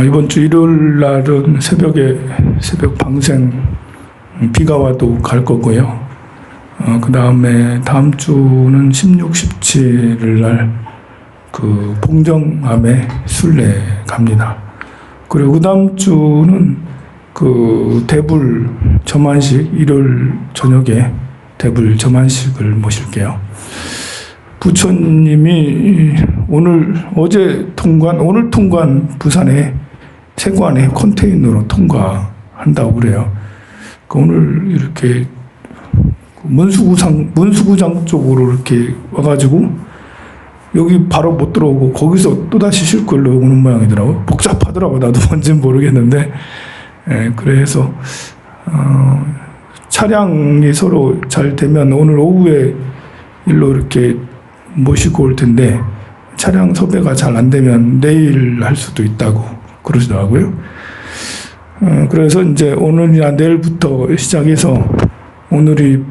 이번 주 일요일 날은 새벽 방생 비가 와도 갈 거고요. 그 다음에 다음 주는 16, 17일 날 그 봉정암에 순례 갑니다. 그리고 그 다음 주는 그 대불 점안식, 일요일 저녁에 대불 점안식을 모실게요. 부처님이 오늘 통관 부산에 세관에 컨테이너로 통과한다고 그래요. 오늘 이렇게 문수구장 쪽으로 이렇게 와가지고 여기 바로 못 들어오고 거기서 또다시 실끌로 오는 모양이더라고요. 복잡하더라고요. 나도 뭔지는 모르겠는데. 그래서 차량이 서로 잘 되면 오늘 오후에 일로 이렇게 모시고 올 텐데 차량 섭외가 잘 안 되면 내일 할 수도 있다고 그러시더라고요. 그래서 이제 오늘이나 내일부터 시작해서 오늘이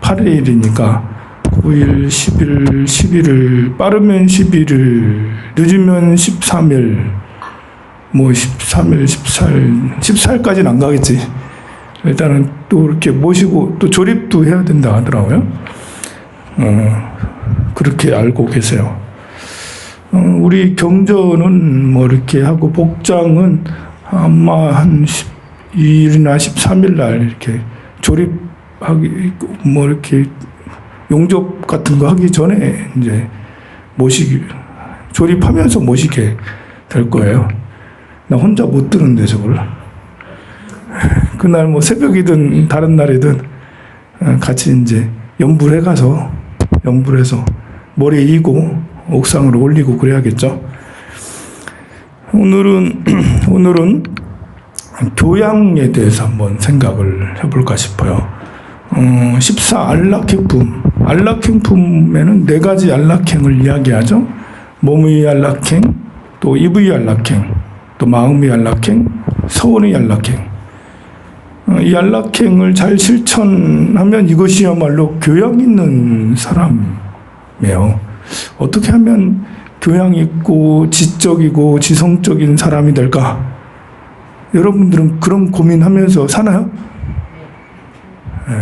8일이니까 9일, 10일, 11일, 빠르면 11일, 늦으면 13일, 뭐 13일, 14일까지는 안 가겠지. 일단은 또 이렇게 모시고 또 조립도 해야 된다 하더라고요. 그렇게 알고 계세요. 우리 경전은 뭐 이렇게 하고 복장은 아마 한 12일이나 13일 날 이렇게 조립하기, 뭐 이렇게 용접 같은 거 하기 전에 이제 조립하면서 모시게 될 거예요. 나 혼자 못 드는데 저걸. 그날 뭐 새벽이든 다른 날이든 같이 이제 연불해서 머리에 이고 옥상으로 올리고 그래야겠죠. 오늘은 교양에 대해서 한번 생각을 해볼까 싶어요. 14 안락행품에는 4가지 안락행을 이야기하죠. 몸의 안락행, 또 입의 안락행, 또 마음의 안락행, 서원의 안락행. 이 안락행을 잘 실천하면 이것이야말로 교양 있는 사람이에요. 어떻게 하면 교양 있고 지적이고 지성적인 사람이 될까? 여러분들은 그런 고민하면서 사나요? 네.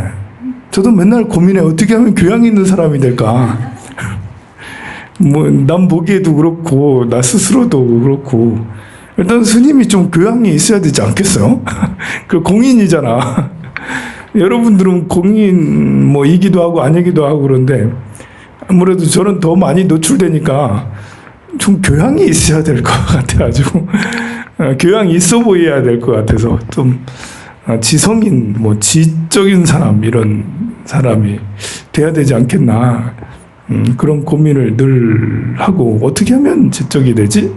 저도 맨날 고민해. 어떻게 하면 교양 있는 사람이 될까? 뭐, 남 보기에도 그렇고, 나 스스로도 그렇고. 일단 스님이 좀 교양이 있어야 되지 않겠어요? 그 공인이잖아. 여러분들은 공인, 뭐, 이기도 하고 아니기도 하고 그런데, 아무래도 저는 더 많이 노출되니까 좀 교양이 있어야 될 것 같아가지고, 교양이 있어 보여야 될 것 같아서 좀, 지성인, 뭐, 지적인 사람, 이런 사람이 돼야 되지 않겠나. 그런 고민을 늘 하고, 어떻게 하면 지적이 되지?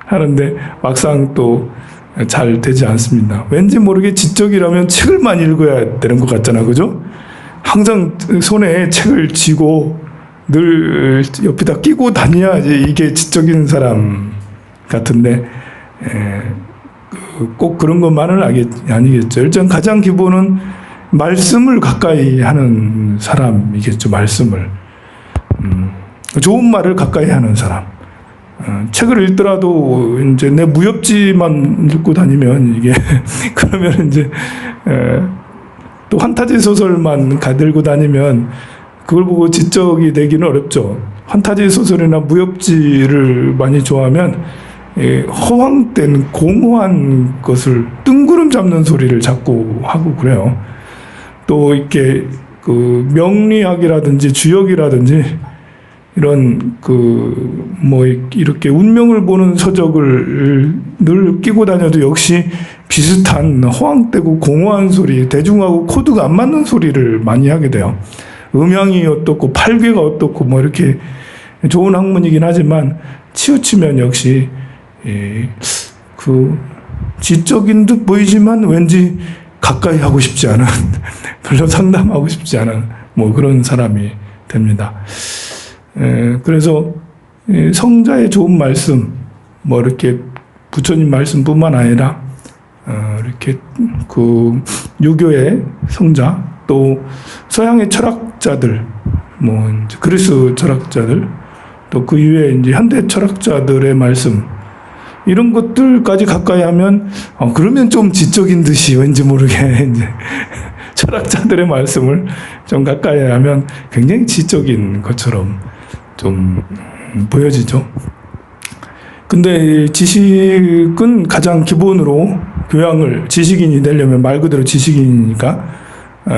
하는데, 막상 또 잘 되지 않습니다. 왠지 모르게 지적이라면 책을만 읽어야 되는 것 같잖아. 그죠? 항상 손에 책을 쥐고, 늘 옆에다 끼고 다녀야지 이게 지적인 사람 같은데, 꼭 그런 것만은 아니겠죠. 일단 가장 기본은 말씀을 가까이 하는 사람이겠죠. 말씀을. 좋은 말을 가까이 하는 사람. 책을 읽더라도 이제 내 무협지만 읽고 다니면 이게 그러면 이제 또 환타지 소설만 가들고 다니면 그걸 보고 지적이 되기는 어렵죠. 환타지 소설이나 무협지를 많이 좋아하면 허황된 공허한 것을 뜬구름 잡는 소리를 자꾸 하고 그래요. 또 이렇게 그 명리학이라든지 주역이라든지 이런 뭐 이렇게 운명을 보는 서적을 늘 끼고 다녀도 역시 비슷한 허황되고 공허한 소리, 대중하고 코드가 안 맞는 소리를 많이 하게 돼요. 음향이 어떻고 팔괘가 어떻고 뭐 이렇게 좋은 학문이긴 하지만 치우치면 역시 그 지적인 듯 보이지만 왠지 가까이 하고 싶지 않은 별로 상담하고 싶지 않은 뭐 그런 사람이 됩니다. 그래서 성자의 좋은 말씀, 뭐 이렇게 부처님 말씀뿐만 아니라 이렇게 그 유교의 성자, 또 서양의 철학자들, 뭐 이제 그리스 철학자들, 또 그 이후에 이제 현대 철학자들의 말씀, 이런 것들까지 가까이 하면 그러면 좀 지적인 듯이 왠지 모르게 이제 철학자들의 말씀을 좀 가까이 하면 굉장히 지적인 것처럼 좀 보여지죠. 근데 지식은 가장 기본으로 교양을 지식인이 되려면 말 그대로 지식인이니까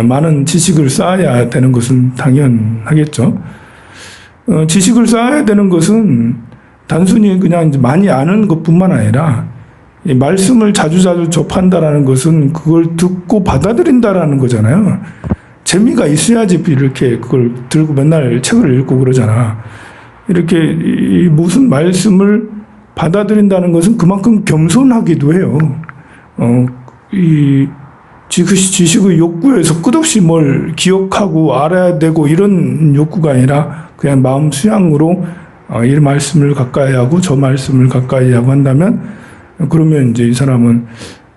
많은 지식을 쌓아야 되는 것은 당연하겠죠. 지식을 쌓아야 되는 것은 단순히 그냥 이제 많이 아는 것뿐만 아니라 이 말씀을 자주자주 접한다라는 것은 그걸 듣고 받아들인다라는 거잖아요. 재미가 있어야지 이렇게 그걸 들고 맨날 책을 읽고 그러잖아. 이렇게 이 무슨 말씀을 받아들인다는 것은 그만큼 겸손하기도 해요. 이 지식의 욕구에서 끝없이 뭘 기억하고 알아야 되고 이런 욕구가 아니라 그냥 마음 수양으로 이 말씀을 가까이 하고 저 말씀을 가까이 하고 한다면 그러면 이제 이 사람은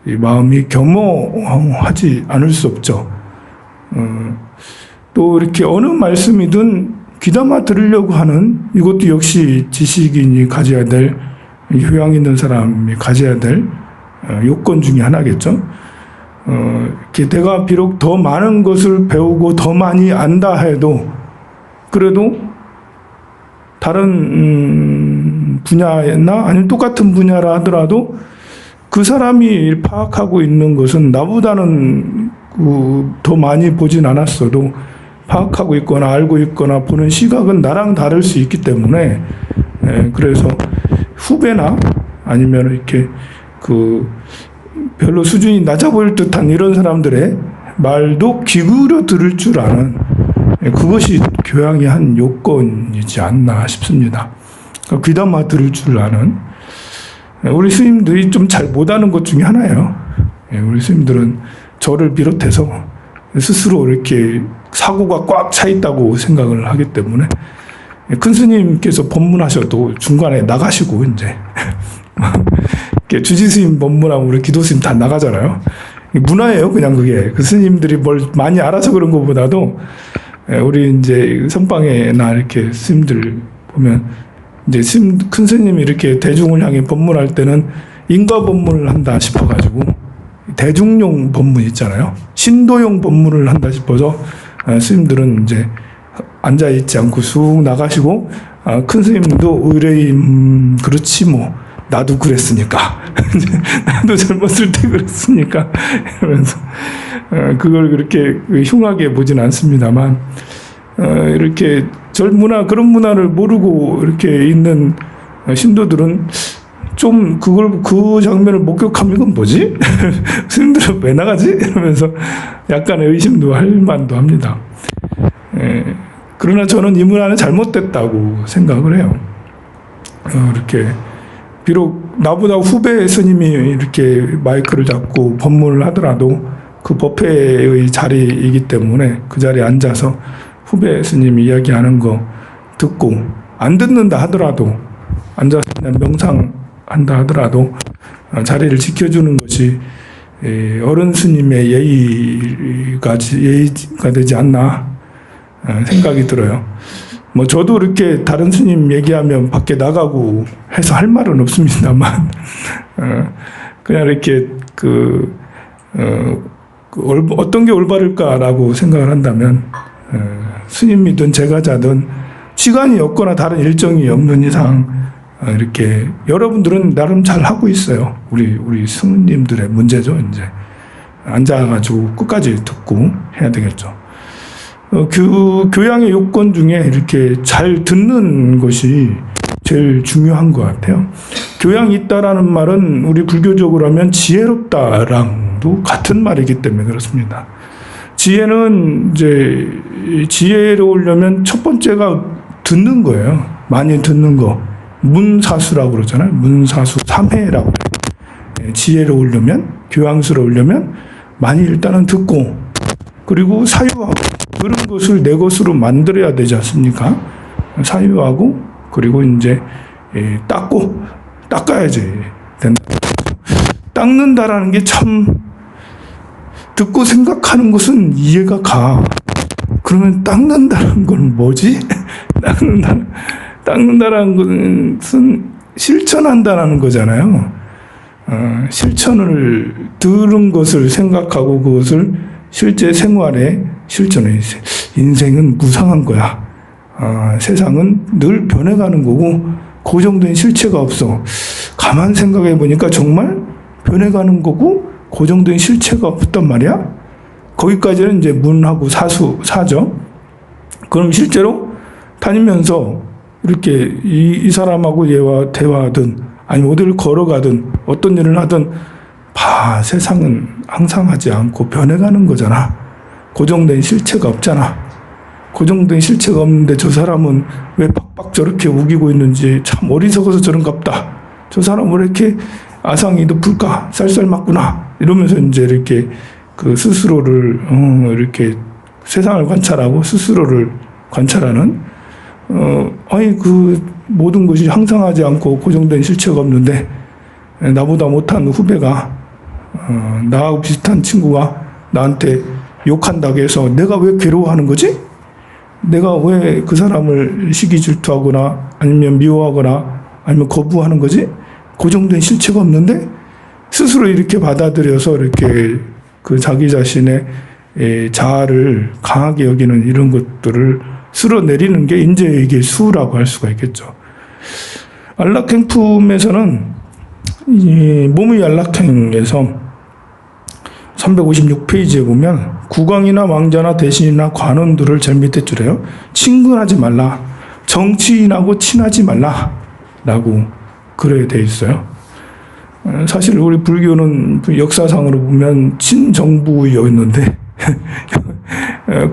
이 마음이 겸허하지 않을 수 없죠. 또 이렇게 어느 말씀이든 귀담아 들으려고 하는 이것도 역시 지식인이 가져야 될 교양 있는 사람이 가져야 될 요건 중에 하나겠죠. 이렇게 내가 비록 더 많은 것을 배우고 더 많이 안다 해도 그래도 다른 분야나 아니면 똑같은 분야라 하더라도 그 사람이 파악하고 있는 것은 나보다는 더 많이 보진 않았어도 파악하고 있거나 알고 있거나 보는 시각은 나랑 다를 수 있기 때문에 그래서 후배나 아니면 이렇게 별로 수준이 낮아 보일 듯한 이런 사람들의 말도 기울여 들을 줄 아는 그것이 교양의 한 요건이지 않나 싶습니다. 귀담아 들을 줄 아는 우리 스님들이 좀 잘 못하는 것 중에 하나예요. 우리 스님들은 저를 비롯해서 스스로 이렇게 사고가 꽉 차 있다고 생각을 하기 때문에 큰 스님께서 법문하셔도 중간에 나가시고 이제 주지 스님 법문하고 우리 기도 스님 다 나가잖아요. 문화예요, 그냥 그게. 그 스님들이 뭘 많이 알아서 그런 것보다도 우리 이제 선방에나 이렇게 스님들 보면 이제 큰 스님이 이렇게 대중을 향해 법문할 때는 인가 법문을 한다 싶어가지고 대중용 법문 있잖아요. 신도용 법문을 한다 싶어서 스님들은 이제 앉아있지 않고 쑥 나가시고 큰 스님도 의뢰의 그렇지 뭐 나도 그랬으니까 나도 젊었을 때 그랬으니까 이러면서 그걸 그렇게 흉하게 보진 않습니다만 이렇게 젊으나 그런 문화를 모르고 이렇게 있는 신도들은 좀 그 장면을 목격하면 이건 뭐지? 스님들은 왜 나가지? 이러면서 약간의 의심도 할 만도 합니다. 그러나 저는 이 문화는 잘못됐다고 생각을 해요. 이렇게 비록 나보다 후배 스님이 이렇게 마이크를 잡고 법문을 하더라도 그 법회의 자리이기 때문에 그 자리에 앉아서 후배 스님이 이야기하는 거 듣고 안 듣는다 하더라도 앉아서 그냥 명상한다 하더라도 자리를 지켜주는 것이 어른 스님의 예의가 되지 않나 생각이 들어요. 뭐 저도 이렇게 다른 스님 얘기하면 밖에 나가고 해서 할 말은 없습니다만 그냥 이렇게 어떤 게 올바를까라고 생각을 한다면 스님이든 제가자든 시간이 없거나 다른 일정이 없는 이상 이렇게 여러분들은 나름 잘 하고 있어요. 우리 스님들의 문제죠. 이제 앉아가지고 끝까지 듣고 해야 되겠죠. 교양의 요건 중에 이렇게 잘 듣는 것이 제일 중요한 것 같아요. 교양이 있다라는 말은 우리 불교적으로 하면 지혜롭다랑도 같은 말이기 때문에 그렇습니다. 지혜는 이제 지혜로우려면 첫 번째가 듣는 거예요. 많이 듣는 거. 문사수라고 그러잖아요. 문사수 3회라고 그래요. 지혜로우려면, 교양스러우려면 많이 일단은 듣고 그리고 사유하고 그런 것을 내 것으로 만들어야 되지 않습니까? 사유하고 그리고 이제 닦아야지 된다. 닦는다라는 게 참 듣고 생각하는 것은 이해가 가. 그러면 닦는다는 건 뭐지? 닦는다라는 것은 실천한다라는 거잖아요. 실천을 들은 것을 생각하고 그것을 실제 생활에 실천해. 인생은 무상한 거야. 세상은 늘 변해가는 거고 고정된 실체가 없어. 가만 생각해 보니까 정말 변해가는 거고 고정된 실체가 없단 말이야. 거기까지는 이제 문하고 사죠. 그럼 실제로 다니면서 이렇게 이 사람하고 얘와 대화하든 아니면 어디를 걸어가든 어떤 일을 하든 세상은 항상 하지 않고 변해가는 거잖아. 고정된 실체가 없잖아. 고정된 실체가 없는데 저 사람은 왜 팍팍 저렇게 우기고 있는지 참 어리석어서 저런갑다. 저 사람은 왜 이렇게 아상이 높을까? 쌀쌀맞구나. 이러면서 이제 이렇게 그 스스로를 이렇게 세상을 관찰하고 스스로를 관찰하는 그 모든 것이 항상하지 않고 고정된 실체가 없는데 나보다 못한 후배가 나하고 비슷한 친구가 나한테 욕한다고 해서 내가 왜 괴로워하는 거지? 내가 왜 그 사람을 시기 질투하거나 아니면 미워하거나 아니면 거부하는 거지? 고정된 실체가 없는데 스스로 이렇게 받아들여서 이렇게 그 자기 자신의 자아를 강하게 여기는 이런 것들을 쓸어내리는 게 이제 이게 수라고 할 수가 있겠죠. 안락행품에서는 이 몸의 안락행에서 356페이지에 보면 국왕이나 왕자나 대신이나 관원들을 제일 밑에 줄에요. 친근하지 말라. 정치인하고 친하지 말라. 라고 그래 돼 있어요. 사실 우리 불교는 역사상으로 보면 친정부였는데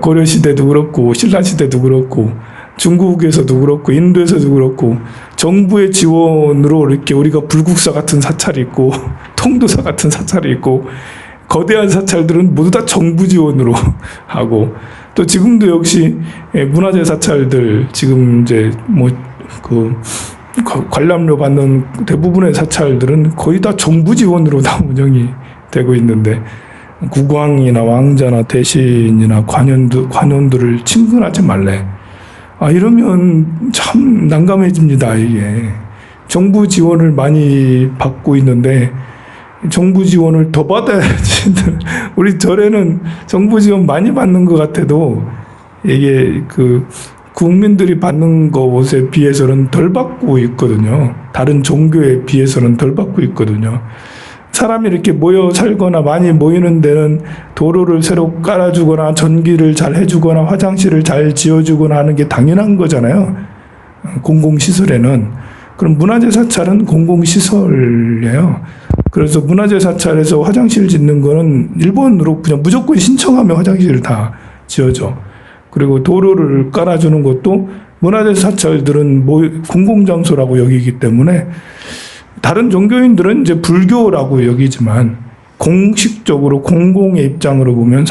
고려시대도 그렇고 신라시대도 그렇고 중국에서도 그렇고 인도에서도 그렇고 정부의 지원으로 이렇게 우리가 불국사 같은 사찰이 있고 통도사 같은 사찰이 있고 거대한 사찰들은 모두 다 정부 지원으로 하고 또 지금도 역시 문화재 사찰들 지금 이제 관람료 받는 대부분의 사찰들은 거의 다 정부 지원으로 다 운영이 되고 있는데 국왕이나 왕자나 대신이나 관원들을 친근하지 말래. 이러면 참 난감해집니다. 이게 정부 지원을 많이 받고 있는데 정부 지원을 더 받아야지. 우리 절에는 정부 지원 많이 받는 것 같아도 이게 국민들이 받는 것에 비해서는 덜 받고 있거든요. 다른 종교에 비해서는 덜 받고 있거든요. 사람이 이렇게 모여 살거나 많이 모이는 데는 도로를 새로 깔아주거나 전기를 잘 해주거나 화장실을 잘 지어주거나 하는 게 당연한 거잖아요. 공공시설에는. 그럼 문화재 사찰은 공공시설이에요. 그래서 문화재 사찰에서 화장실 짓는 거는 일본으로 그냥 무조건 신청하면 화장실을 다 지어줘. 그리고 도로를 깔아주는 것도 문화재 사찰들은 공공장소라고 여기기 때문에 다른 종교인들은 이제 불교라고 여기지만 공식적으로 공공의 입장으로 보면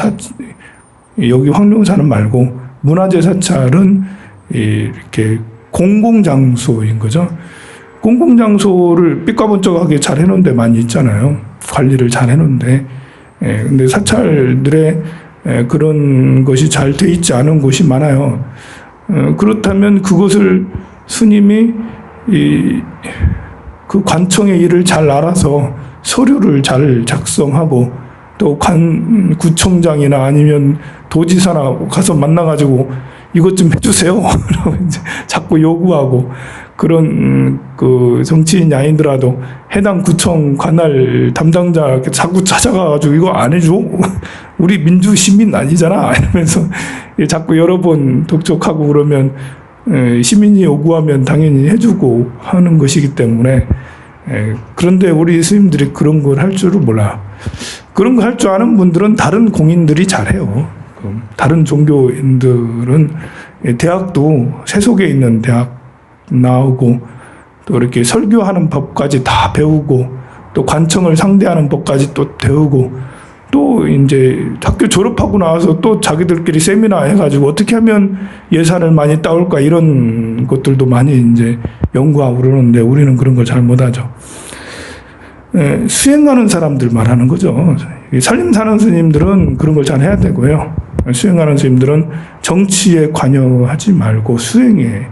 여기 황룡사는 말고 문화재 사찰은 이렇게 공공장소인 거죠. 공공장소를 삐까번쩍하게 잘 해놓은 데 많이 있잖아요. 관리를 잘 해놓은데. 근데 사찰들의 그런 것이 잘 돼 있지 않은 곳이 많아요. 그렇다면 그것을 스님이 그 관청의 일을 잘 알아서 서류를 잘 작성하고 또 구청장이나 아니면 도지사나 가서 만나가지고 이것 좀 해주세요. 이제 자꾸 요구하고 그런 정치인 아니더라도 해당 구청 관할 담당자 자꾸 찾아가가지고 이거 안 해줘? 우리 민주 시민 아니잖아. 이러면서 자꾸 여러 번 독촉하고 그러면 시민이 요구하면 당연히 해주고 하는 것이기 때문에 그런데 우리 스님들이 그런 걸 할 줄을 몰라요. 그런 거 할 줄 아는 분들은 다른 공인들이 잘해요. 다른 종교인들은 대학도 세속에 있는 대학 나오고 또 이렇게 설교하는 법까지 다 배우고 또 관청을 상대하는 법까지 또 배우고 또 이제 학교 졸업하고 나와서 또 자기들끼리 세미나 해가지고 어떻게 하면 예산을 많이 따올까 이런 것들도 많이 이제 연구하고 그러는데 우리는 그런 걸 잘 못하죠. 수행하는 사람들 말하는 거죠. 살림 사는 스님들은 그런 걸 잘 해야 되고요. 수행하는 스님들은 정치에 관여하지 말고 수행해.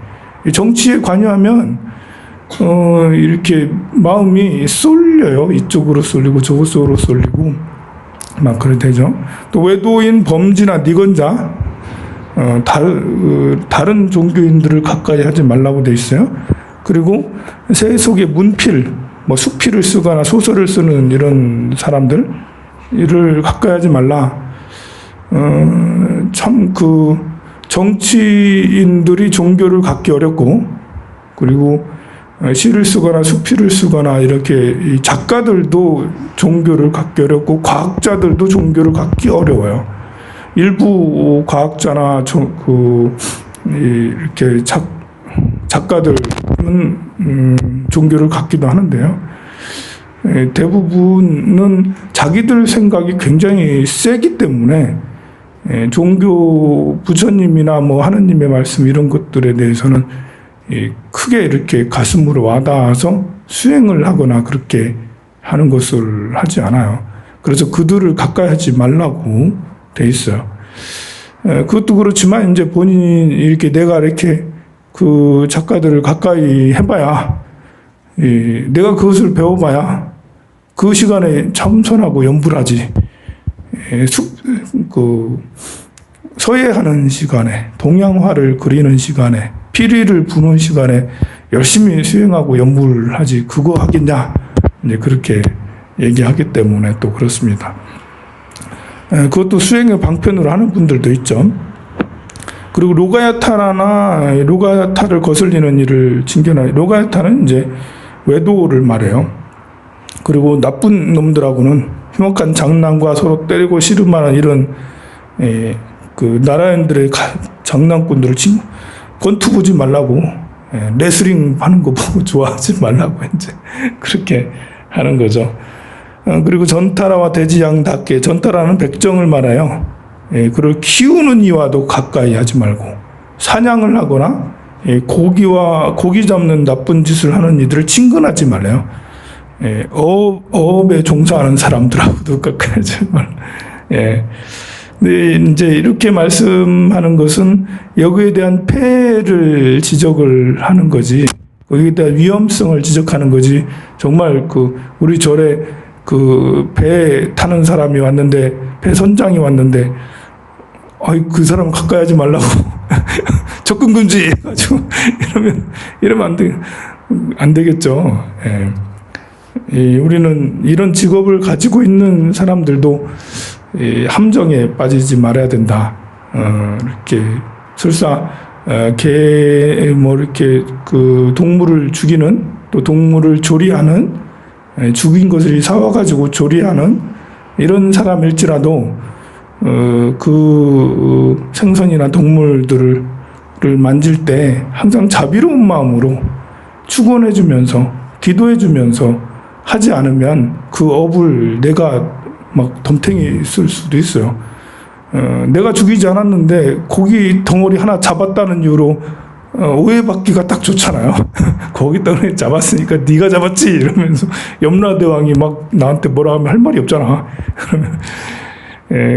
정치에 관여하면 이렇게 마음이 쏠려요. 이쪽으로 쏠리고 저쪽으로 쏠리고 막 그래 되죠. 또 외도인, 범지나 니건자, 다른 종교인들을 가까이 하지 말라고 돼 있어요. 그리고 새 속에 문필, 뭐 수필을 쓰거나 소설을 쓰는 이런 사람들 이를 가까이 하지 말라. 참 정치인들이 종교를 갖기 어렵고, 그리고 시를 쓰거나 수필을 쓰거나 이렇게 이 작가들도 종교를 갖기 어렵고, 과학자들도 종교를 갖기 어려워요. 일부 과학자나 이렇게 작가들은 종교를 갖기도 하는데요. 대부분은 자기들 생각이 굉장히 세기 때문에 종교 부처님이나 뭐 하느님의 말씀 이런 것들에 대해서는 크게 이렇게 가슴으로 와닿아서 수행을 하거나 그렇게 하는 것을 하지 않아요. 그래서 그들을 가까이 하지 말라고 돼 있어요. 그것도 그렇지만 이제 본인이 이렇게 내가 이렇게 그 작가들을 가까이 해봐야, 내가 그것을 배워봐야 그 시간에 참선하고 염불하지, 서예하는 시간에, 동양화를 그리는 시간에, 피리를 부는 시간에 열심히 수행하고 염불하지 그거 하겠냐, 이제 그렇게 얘기하기 때문에 또 그렇습니다. 그것도 수행의 방편으로 하는 분들도 있죠. 그리고 로가야타를 거슬리는 일을 징계나, 로가야타는 이제 외도를 말해요. 그리고 나쁜 놈들하고는 흉악한 장난과 서로 때리고 씨름하는 이런 그 나라인들의 장난꾼들을 권투 보지 말라고, 레슬링 하는 거 보고 좋아하지 말라고 이제 그렇게 하는 거죠. 그리고 전타라와 돼지양답게, 전타라는 백정을 말해요. 그를 키우는 이와도 가까이 하지 말고, 사냥을 하거나 고기 잡는 나쁜 짓을 하는 이들을 친근하지 말래요. 어업에 종사하는 사람들하고도 가까이 하지 말라. 근데 이제 이렇게 말씀하는 것은 여기에 대한 폐해를 지적을 하는 거지, 거기에 대한 위험성을 지적하는 거지, 정말 우리 절에 배 타는 사람이 왔는데, 배 선장이 왔는데, 그 사람 가까이 하지 말라고 접근 금지 해가지고 이러면 안 되겠죠. 우리는 이런 직업을 가지고 있는 사람들도 함정에 빠지지 말아야 된다. 이렇게 설사 이렇게 동물을 죽이는, 또 동물을 조리하는, 죽인 것을 사와가지고 조리하는 이런 사람일지라도 그 생선이나 동물들을 만질 때 항상 자비로운 마음으로 축원해주면서 기도해주면서 하지 않으면 그 업을 내가 막 덤탱이 쓸 수도 있어요. 내가 죽이지 않았는데 고기 덩어리 하나 잡았다는 이유로 오해받기가 딱 좋잖아요. 거기 덩어리 잡았으니까 네가 잡았지 이러면서 염라대왕이 막 나한테 뭐라 하면 할 말이 없잖아.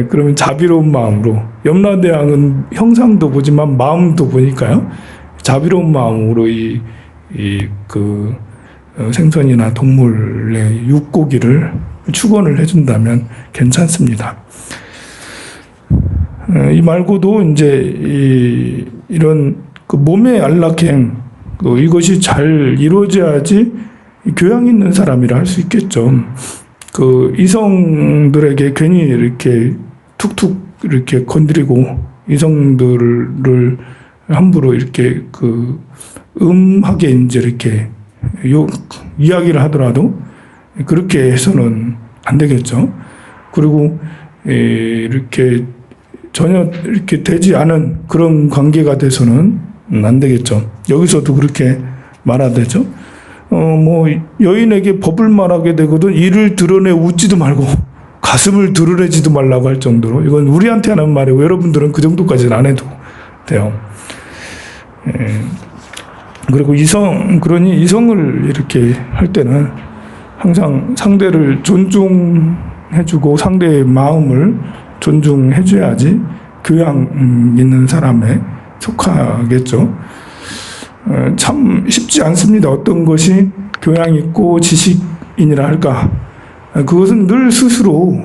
그러면 자비로운 마음으로, 염라대왕은 형상도 보지만 마음도 보니까요, 자비로운 마음으로 생선이나 동물의 육고기를 축원을 해준다면 괜찮습니다. 이 말고도 이제 이런 몸의 안락행, 이것이 잘 이루어져야지 교양 있는 사람이라 할 수 있겠죠. 이성들에게 괜히 이렇게 툭툭 이렇게 건드리고, 이성들을 함부로 이렇게 음하게 이제 이렇게 이야기를 하더라도 그렇게 해서는 안 되겠죠. 그리고 이렇게 전혀 이렇게 되지 않은 그런 관계가 돼서는 안 되겠죠. 여기서도 그렇게 말하되죠. 여인에게 법을 말하게 되거든 이를 드러내 웃지도 말고 가슴을 드러내지도 말라고 할 정도로, 이건 우리한테 하는 말이고 여러분들은 그 정도까지는 안 해도 돼요. 그리고 그러니 이성을 이렇게 할 때는 항상 상대를 존중해주고 상대의 마음을 존중해줘야지 교양 있는 사람에 속하겠죠. 참 쉽지 않습니다. 어떤 것이 교양 있고 지식인이라 할까? 그것은 늘 스스로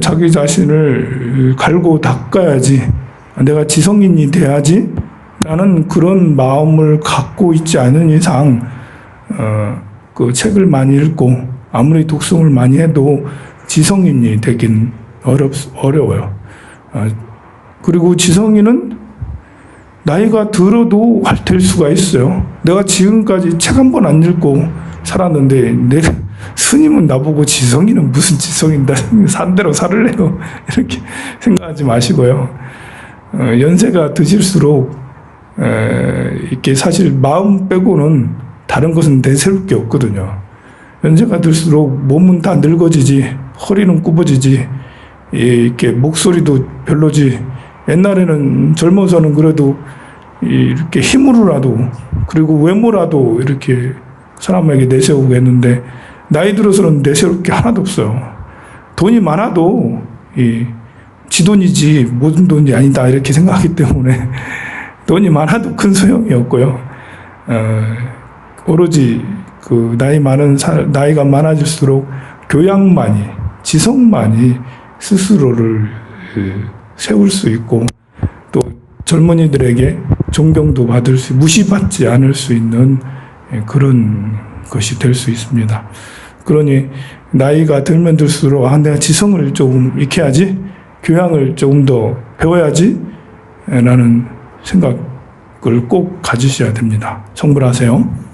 자기 자신을 갈고 닦아야지, 내가 지성인이 돼야지 라는 그런 마음을 갖고 있지 않은 이상 그 책을 많이 읽고 아무리 독서를 많이 해도 지성인이 되긴 어려워요. 그리고 지성인은 나이가 들어도 될 수가 있어요. 내가 지금까지 책 한 번 안 읽고 살았는데 내 스님은 나보고 지성인은 무슨 지성인다, 산 대로 살을래요, 이렇게 생각하지 마시고요. 연세가 드실수록 이렇게 사실 마음 빼고는 다른 것은 내세울 게 없거든요. 연세가 들수록 몸은 다 늙어지지, 허리는 굽어지지, 이렇게 목소리도 별로지. 옛날에는 젊어서는 그래도 이렇게 힘으로라도, 그리고 외모라도 이렇게 사람에게 내세우고 했는데, 나이 들어서는 내세울 게 하나도 없어요. 돈이 많아도 지 돈이지 모든 돈이 아니다, 이렇게 생각하기 때문에 돈이 많아도 큰 소용이 없고요. 오로지 그 나이가 많아질수록 교양만이, 지성만이 스스로를 세울 수 있고, 또 젊은이들에게 존경도 받을 수, 무시받지 않을 수 있는 그런 것이 될 수 있습니다. 그러니 나이가 들면 들수록 내가 지성을 조금 익혀야지, 교양을 조금 더 배워야지 라는 생각을 꼭 가지셔야 됩니다. 성불하세요.